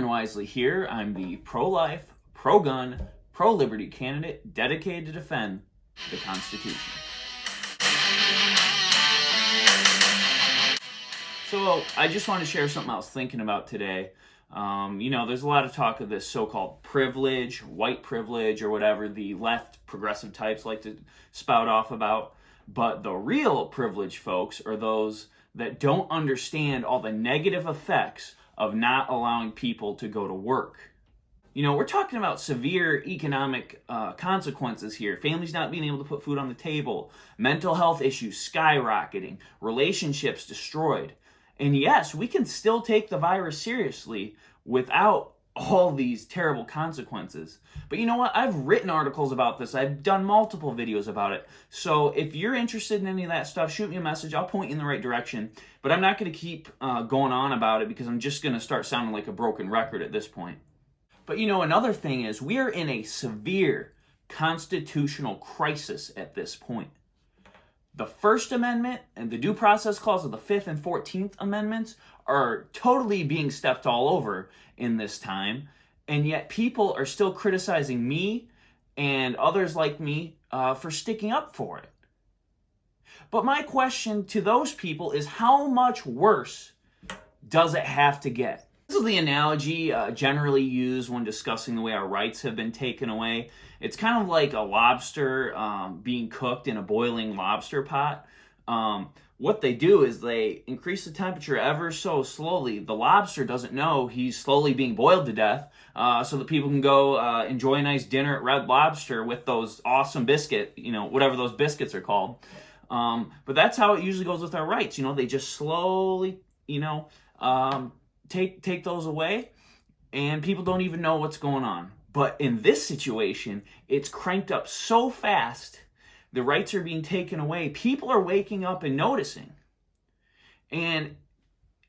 Wisely here. I'm the pro-life, pro-gun, pro-liberty candidate dedicated to defend the Constitution. So I just want to share something I was thinking about today. There's a lot of talk of this so-called privilege, white privilege, or whatever the left progressive types like to spout off about. But the real privileged folks are those that don't understand all the negative effects of not allowing people to go to work. We're talking about severe economic consequences here. Families not being able to put food on the table, mental health issues skyrocketing, relationships destroyed. And yes, we can still take the virus seriously without all these terrible consequences. But you know what? I've written articles about this. I've done multiple videos about it. So if you're interested in any of that stuff, shoot me a message. I'll point you in the right direction. But I'm not going to keep going on about it because I'm just going to start sounding like a broken record at this point. But another thing is we are in a severe constitutional crisis at this point. The First Amendment and the Due Process Clause of the 5th and 14th Amendments are totally being stepped all over in this time, and yet people are still criticizing me and others like me for sticking up for it. But my question to those people is, how much worse does it have to get? This is the analogy generally used when discussing the way our rights have been taken away. It's kind of like a lobster being cooked in a boiling lobster pot. What they do is they increase the temperature ever so slowly. The lobster doesn't know he's slowly being boiled to death, so that people can go enjoy a nice dinner at Red Lobster with those awesome biscuit, whatever those biscuits are called. But that's how it usually goes with our rights. They just slowly, take those away, and people don't even know what's going on. But in this situation, it's cranked up so fast, the rights are being taken away. People are waking up and noticing. And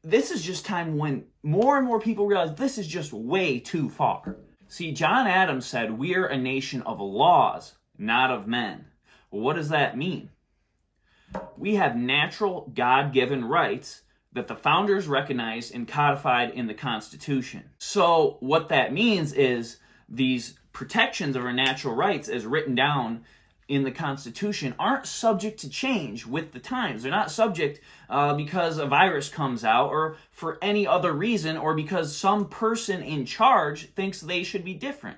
this is just time when more and more people realize this is just way too far. See, John Adams said, "We're a nation of laws, not of men." Well, what does that mean? We have natural, God-given rights that the founders recognized and codified in the Constitution. So what that means is these protections of our natural rights as written down in the Constitution aren't subject to change with the times. They're not subject because a virus comes out or for any other reason or because some person in charge thinks they should be different.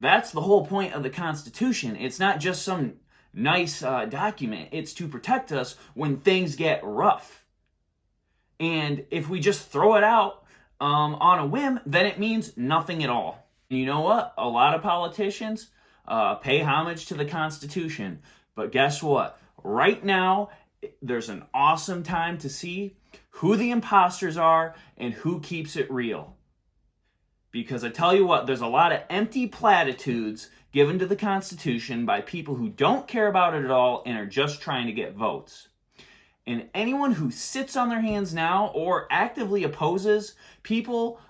That's the whole point of the Constitution. It's not just some nice document. It's to protect us when things get rough. And if we just throw it out on a whim, then it means nothing at all. And you know what? A lot of politicians pay homage to the Constitution. But guess what? Right now, there's an awesome time to see who the imposters are and who keeps it real. Because I tell you what, there's a lot of empty platitudes given to the Constitution by people who don't care about it at all and are just trying to get votes. And anyone who sits on their hands now or actively opposes people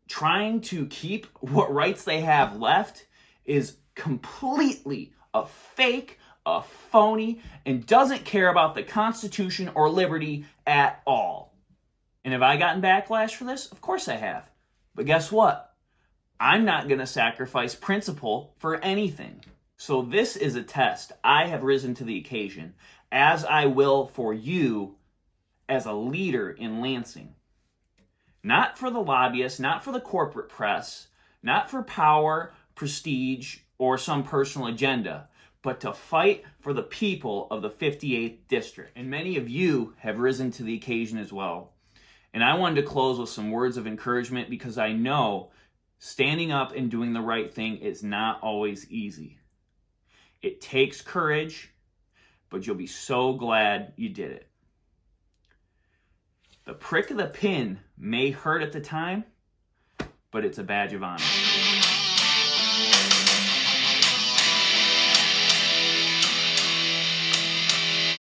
trying to keep what rights they have left is completely a fake, a phony, and doesn't care about the Constitution or liberty at all. And have I gotten backlash for this? Of course I have. But guess what? I'm not going to sacrifice principle for anything. So this is a test. I have risen to the occasion, as I will for you as a leader in Lansing. Not for the lobbyists, not for the corporate press, not for power, prestige, or some personal agenda, but to fight for the people of the 58th District. And many of you have risen to the occasion as well. And I wanted to close with some words of encouragement because I know standing up and doing the right thing is not always easy. It takes courage, but you'll be so glad you did it. The prick of the pin may hurt at the time, but it's a badge of honor.